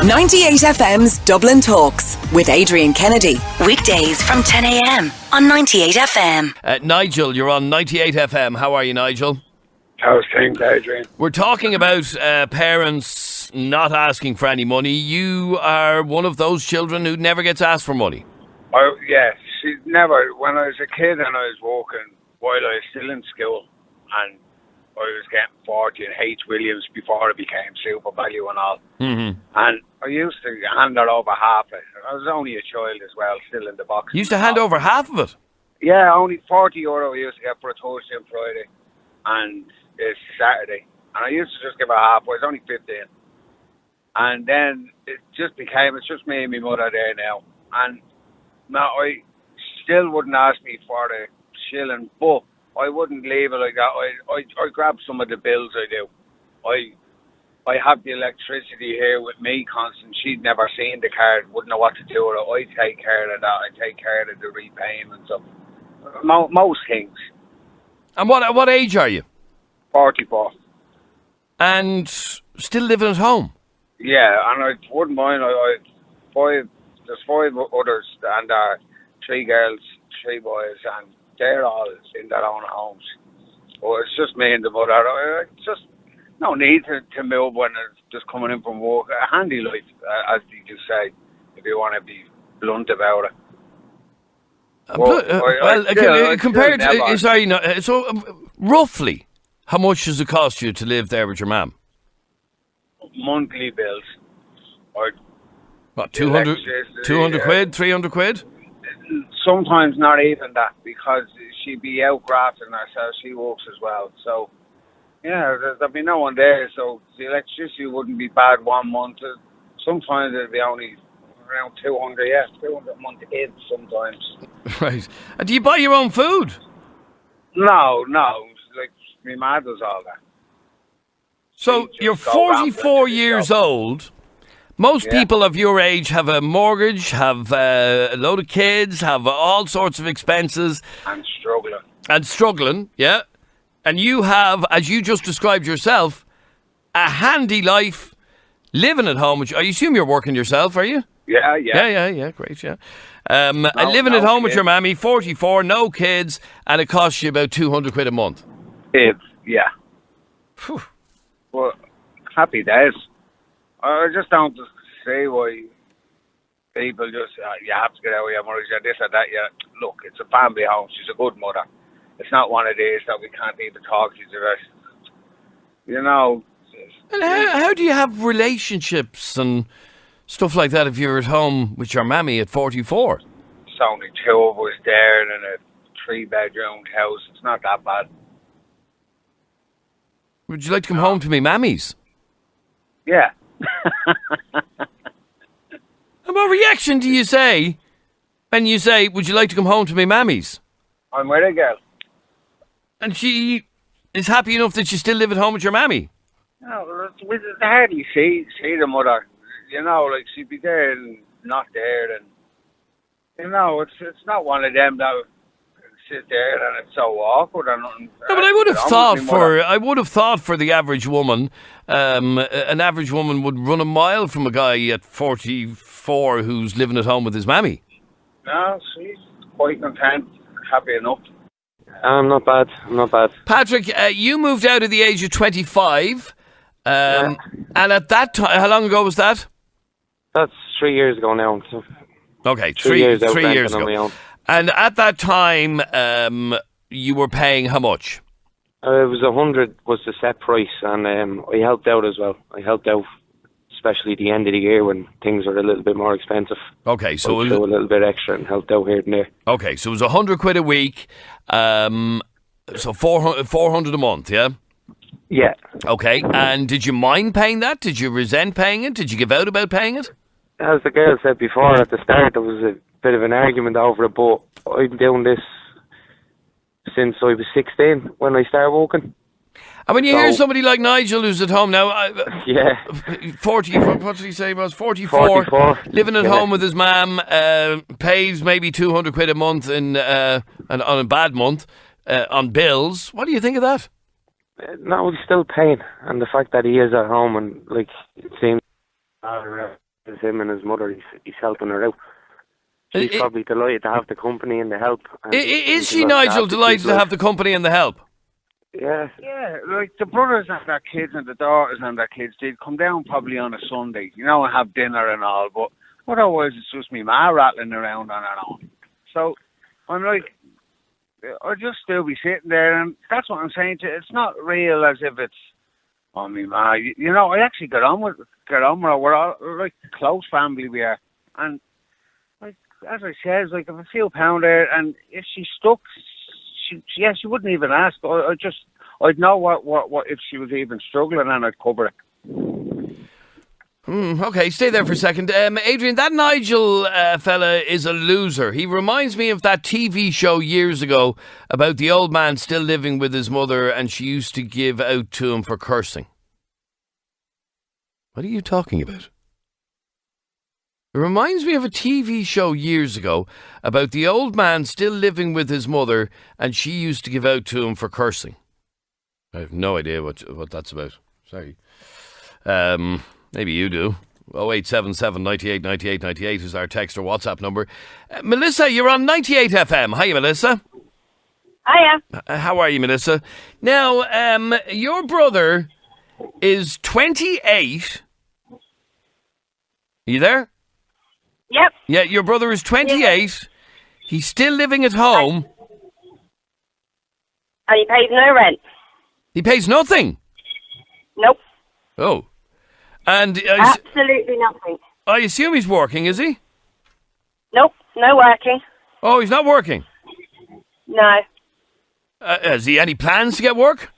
98FM's Dublin Talks with Adrian Kennedy. Weekdays from 10 a.m. on 98FM. Nigel, you're on 98FM. How are you, Nigel? How's things, Adrian? We're talking about parents not asking for any money. You are one of those children who never gets asked for money. Oh, yeah. She never. When I was a kid and I was working while I was still in school, and I was getting 40 in H. Williams before it became Super Value and all. Mm-hmm. And I used to hand her over half it. I was only a child as well, still in the box. You used to hand over half of it? Yeah, only €40 I used to get for a Thursday and Friday. And it's Saturday. And I used to just give her half. I was only 15. And then it's just me and my mother there now. And now I still wouldn't ask me for the shilling, but I wouldn't leave it like that. I grab some of the bills I do. I have the electricity here with me constant. She'd never seen the card, wouldn't know what to do with it. I take care of that. I take care of the repayments of most things. And what age are you? 44. And still living at home? Yeah, and I wouldn't mind. There's 5 others, and 3 girls, 3 boys, and they're all in their own homes. Well, it's just me and the mother. Just no need to move when it's just coming in from work. A handy life, as you just say, if you want to be blunt about it. Roughly, how much does it cost you to live there with your mum? Monthly bills. What, 200 quid, 300 quid? Sometimes not even that, because she'd be out grafting herself. She works as well. So, yeah, there'd be no one there. So the electricity wouldn't be bad 1 month. Sometimes it'd be only around 200, 200 a month in sometimes. Right. And do you buy your own food? No. Like, my mum does all that. So you're 44 years old. Most people of your age have a mortgage, have a load of kids, have all sorts of expenses. And struggling, yeah. And you have, as you just described yourself, a handy life, living at home. I assume you're working yourself, are you? Yeah, great, yeah. Living at home with your mammy, 44, no kids, and it costs you about 200 quid a month. Kids, yeah. Whew. Well, happy days. I just don't see why people just, you have to get out of your mother, this or that. Yeah. Look, it's a family home. She's a good mother. It's not one of these that we can't even talk to the rest. You know. And how do you have relationships and stuff like that if you're at home with your mammy at 44? It's only 2 of us there in a 3-bedroom house. It's not that bad. Would you like to come home to me mammy's? Yeah. And what reaction do you say when you say, would you like to come home to me mammy's? I'm with a girl. And she is happy enough that you still live at home with your mammy? No, it's hardly see the mother. You know, like, she'd be there and not there. And, you know, it's not one of them that sit there and it's so awkward and nothing. No, but I would have thought for the average woman, an average woman would run a mile from a guy at 44 who's living at home with his mammy. No, she's quite content, happy enough. I'm not bad. Patrick, you moved out at the age of 25. And at that time, how long ago was that? That's 3 years ago now. So okay, 3 years ago. On my own. And at that time, you were paying how much? It was 100 was the set price, and I helped out as well. I helped out, especially the end of the year when things were a little bit more expensive. Okay, so a little bit extra and helped out here and there. Okay, so it was 100 quid a week, so 400 a month, yeah? Yeah. Okay, and did you mind paying that? Did you resent paying it? Did you give out about paying it? As the girl said before, at the start there was a bit of an argument over it, but I've been doing this since I was 16 when I started working. And when you hear somebody like Nigel who's at home now, 40, what did he say he was? 44, living at home with his mum, pays maybe 200 quid a month on a bad month on bills. What do you think of that? No, he's still paying, and the fact that he is at home and like it seems it's him and his mother, he's helping her out. She's probably delighted to have the company and the help. And is she, Nigel, delighted to have the company and the help? Yeah. Yeah, like the brothers and their kids and the daughters and their kids, they'd come down probably on a Sunday, you know, and have dinner and all, but otherwise it's just me ma rattling around on her own. So I'm like, I'd just still be sitting there, and that's what I'm saying to you. It's not real as if it's, oh, me ma, you know, I actually get on with her. We're all like close family we are. And like, as I said, like if a few pound there, and if she stuck, she wouldn't even ask. I'd know what if she was even struggling, and I'd cover it. Okay, stay there for a second. Adrian, that Nigel fella is a loser. He reminds me of that TV show years ago about the old man still living with his mother and she used to give out to him for cursing. What are you talking about? It reminds me of a TV show years ago about the old man still living with his mother and she used to give out to him for cursing. I have no idea what that's about. Sorry. Maybe you do. 0877 98 98 98 is our text or WhatsApp number. Melissa, you're on 98FM. Hiya, Melissa. Hiya. How are you, Melissa? Now, your brother is 28. Are you there? Yep. Yeah, your brother is 28. He's still living at home. And he pays no rent. He pays nothing? Nope. Oh. And absolutely nothing. I assume he's working, is he? Nope, no working. Oh, he's not working? No. Has he any plans to get work?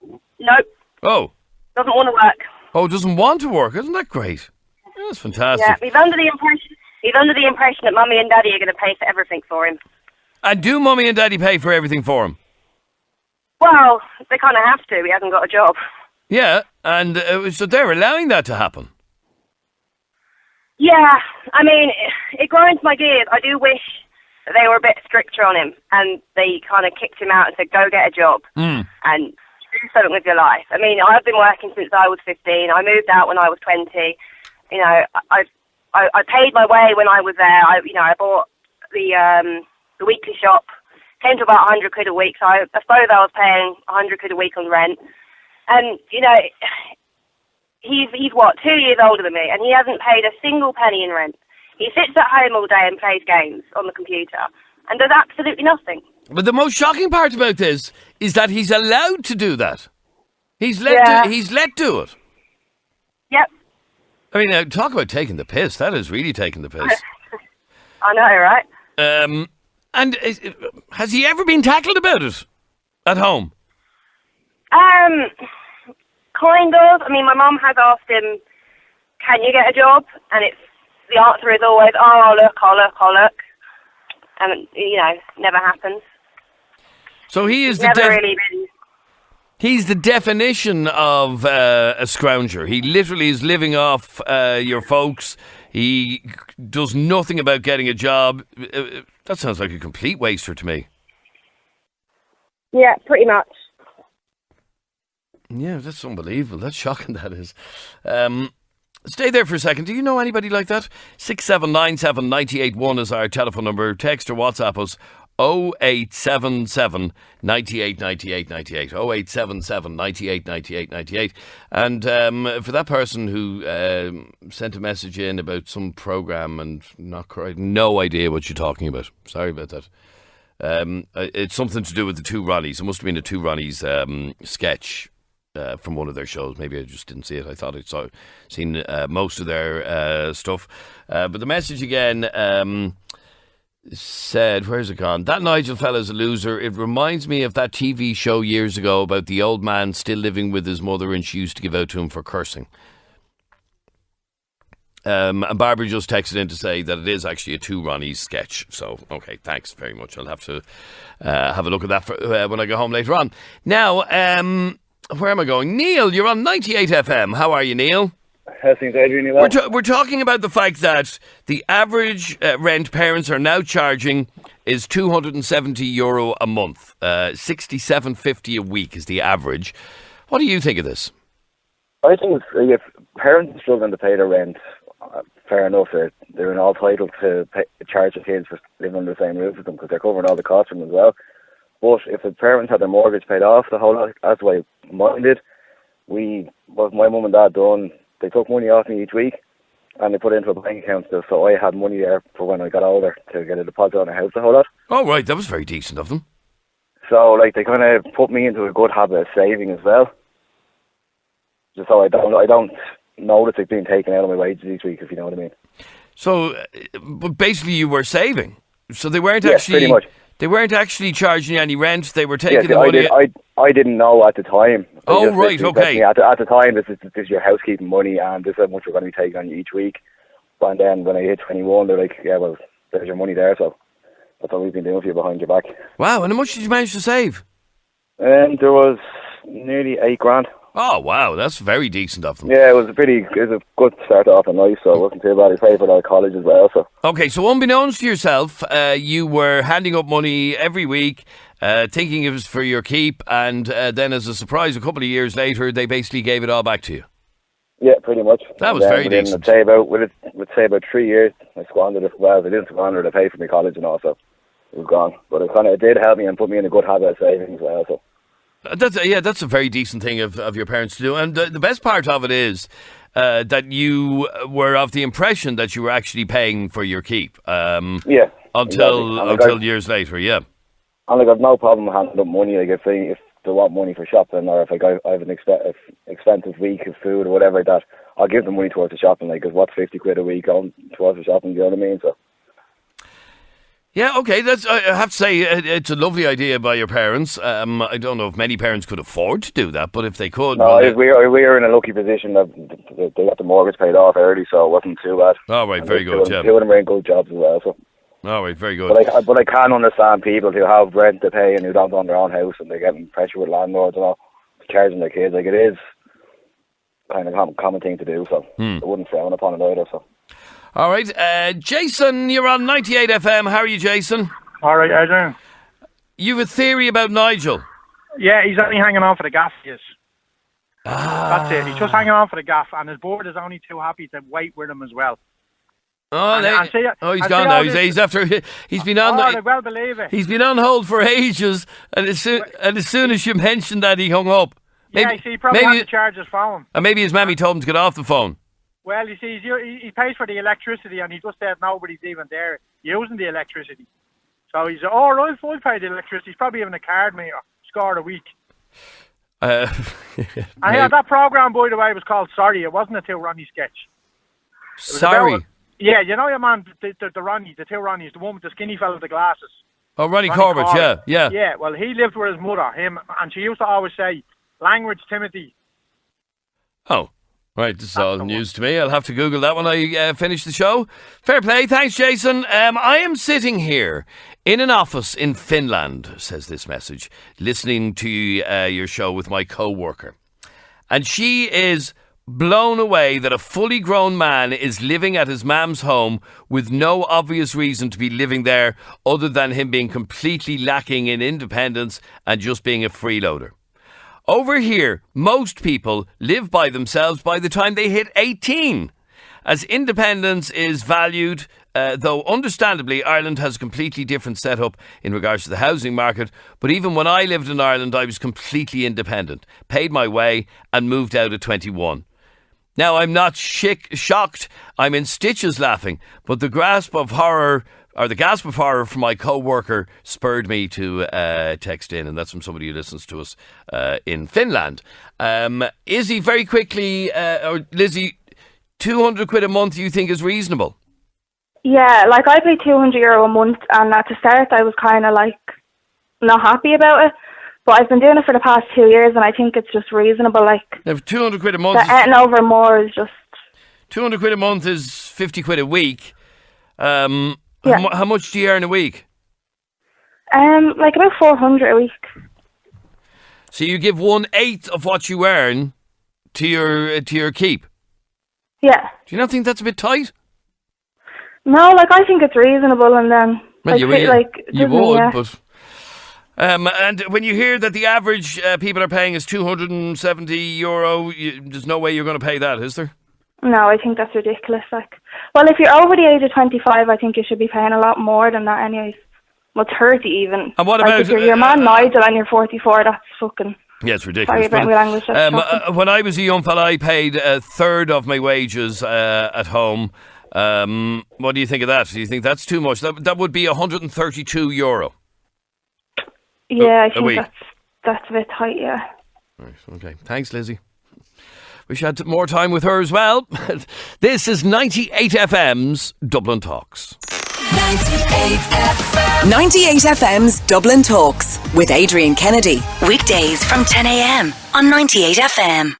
Nope. Oh. Doesn't want to work. Oh, doesn't want to work. Isn't that great? Yeah, that's fantastic. Yeah, he's under the impression that Mummy and Daddy are going to pay for everything for him. And do Mummy and Daddy pay for everything for him? Well, they kind of have to. He hasn't got a job. Yeah, and so they're allowing that to happen. Yeah, I mean, it grinds my gears. I do wish that they were a bit stricter on him and they kind of kicked him out and said, go get a job and do something with your life. I mean, I've been working since I was 15. I moved out when I was 20. You know, I paid my way when I was there. I bought the weekly shop. Came to about 100 quid a week, so I suppose I was paying 100 quid a week on rent. And, you know, he's what, 2 years older than me, and he hasn't paid a single penny in rent. He sits at home all day and plays games on the computer and does absolutely nothing. But the most shocking part about this is that he's allowed to do that. He's let do it. Yep. I mean, talk about taking the piss. That is really taking the piss. I know, right? And has he ever been tackled about it at home? Kind of. I mean, my mum has asked him, can you get a job? And the answer is always, oh, I'll look. And, you know, never happens. So he is he's the definition of a scrounger. He literally is living off your folks. He does nothing about getting a job. That sounds like a complete waster to me. Yeah, pretty much. Yeah, that's unbelievable. That's shocking, that is. Stay there for a second. Do you know anybody like that? 6797 981 is our telephone number. Text or WhatsApp us 0877 98 98 98. 0877 98 98 98. And for that person who sent a message in about some programme and not quite, no idea what you're talking about. Sorry about that. It's something to do with the Two Ronnies. It must have been a Two Ronnies sketch from one of their shows. Maybe I just didn't see it. I thought I'd seen most of their stuff. But the message again said, where's it gone? That Nigel fella's a loser. It reminds me of that TV show years ago about the old man still living with his mother and she used to give out to him for cursing. And Barbara just texted in to say that it is actually a Two Ronnies sketch. So, okay, thanks very much. I'll have to have a look at that when I go home later on. Now, where am I going? Neil, you're on 98FM. How are you, Neil? How's things, Adrian? You well? We're talking about the fact that the average rent parents are now charging is €270 a month. 67.50 a week is the average. What do you think of this? I think if parents are struggling to pay their rent, fair enough. They're all entitled to charge their kids for living under the same roof with them because they're covering all the costs from them as well. But if the parents had their mortgage paid off, the whole lot, that's the way mine did. What my mum and dad done, they took money off me each week and they put it into a bank account so I had money there for when I got older to get a deposit on a house, the whole lot. Oh, right, that was very decent of them. So, like, they kind of put me into a good habit of saving as well. Just so I don't notice it being taken out of my wages each week, if you know what I mean. So, but basically you were saving. So they weren't pretty much. They weren't actually charging you any rent. They were taking the money. I didn't know at the time. Oh, right, okay. At the time, this is your housekeeping money, and this is how much we're going to be taking on you each week. And then when I hit 21, they're like, yeah, well, there's your money there, so that's what we've been doing for you behind your back. Wow, and how much did you manage to save? There was nearly $8,000. Oh, wow, that's very decent of them. Yeah, it was a good start off in life, so it wasn't too bad. I paid for that college as well, so. Okay, so unbeknownst to yourself, you were handing up money every week, thinking it was for your keep, and then as a surprise, a couple of years later, they basically gave it all back to you. Yeah, pretty much. That was very decent. Would say about 3 years, I squandered it. Well, I didn't squander it, I paid for my college and all, so it was gone. But it did help me and put me in a good habit of saving as well, so. That's a very decent thing of your parents to do. And the best part of it is that you were of the impression that you were actually paying for your keep. Until years later, yeah. And I've no problem handing up money. Like if they want money for shopping, or if I have an expensive week of food or whatever like that, I'll give them money towards the shopping. Like, 'cause what's 50 quid a week on towards the shopping? Do you know what I mean? So. Yeah, okay. I have to say, it's a lovely idea by your parents. I don't know if many parents could afford to do that, but if they could... No, we were in a lucky position that they got the mortgage paid off early, so it wasn't too bad. Oh, right, very good, yeah. Two of them were in good jobs as well, so... Oh, right, very good. But I can understand people who have rent to pay and who don't own their own house and they're getting pressure with landlords and all, charging their kids. Like, it is kind of a common thing to do, so I wouldn't frown upon it either, so... All right, Jason, you're on 98FM. How are you, Jason? All right, Adrian. You have a theory about Nigel? Yeah, he's only hanging on for the gaff, he is. That's it. He's just hanging on for the gaff, and his board is only too happy to wait with him as well. He's gone now. He's been on. I well believe it. He's been on hold for ages, and as soon as you mentioned that, he hung up. He probably had to charge his phone. And maybe his mammy told him to get off the phone. Well, you see, he pays for the electricity, and he just said nobody's even there using the electricity. So he's, I'll pay the electricity. He's probably having a card meter, scored a week. And that programme, by the way, was called Sorry. It wasn't a Till Ronnie sketch. Sorry? Yeah, you know your man, the Ronnie, the Till Ronnie's, the one with the skinny fella with the glasses. Oh, Ronnie Corbett, yeah. Yeah, well, he lived with his mother, and she used to always say, language, Timothy. Oh. Right, this is all news to me. I'll have to Google that when I finish the show. Fair play. Thanks, Jason. I am sitting here in an office in Finland, says this message, listening to your show with my co-worker. And she is blown away that a fully grown man is living at his mam's home with no obvious reason to be living there other than him being completely lacking in independence and just being a freeloader. Over here, most people live by themselves by the time they hit 18. As independence is valued, though understandably Ireland has a completely different setup in regards to the housing market, but even when I lived in Ireland I was completely independent, paid my way and moved out at 21. Now I'm not shocked, I'm in stitches laughing, but the gasp of horror from my co-worker spurred me to text in, and that's from somebody who listens to us in Finland. Izzy, very quickly, or Lizzie, 200 quid a month you think is reasonable? Yeah, like I pay €200 a month, and at the start I was kind of like not happy about it, but I've been doing it for the past 2 years and I think it's just reasonable. Like, now, 200 quid a month, the eating over more is just... 200 quid a month is 50 quid a week. Yeah. How much do you earn a week? Like about 400 a week. So you give 1/8 of what you earn to your keep? Yeah. Do you not think that's a bit tight? No, like I think it's reasonable, and then Well, you would, yeah. but and when you hear that the average people are paying is €270, there's no way you're going to pay that, is there? No, I think that's ridiculous. Like, well, if you're over the age of 25, I think you should be paying a lot more than that, anyways. Well, 30 even. And what like about if you're your man Nigel and you're 44? That's fucking. Yeah, it's ridiculous. Sorry about my language. When I was a young fella, I paid a third of my wages at home. What do you think of that? Do you think that's too much? That would be €132. Yeah, I think that's a bit tight. Yeah. Right. Okay. Thanks, Lizzie. Wish I had more time with her as well. This is 98FM's Dublin Talks. 98FM's Dublin Talks with Adrian Kennedy. Weekdays from 10 a.m. on 98FM.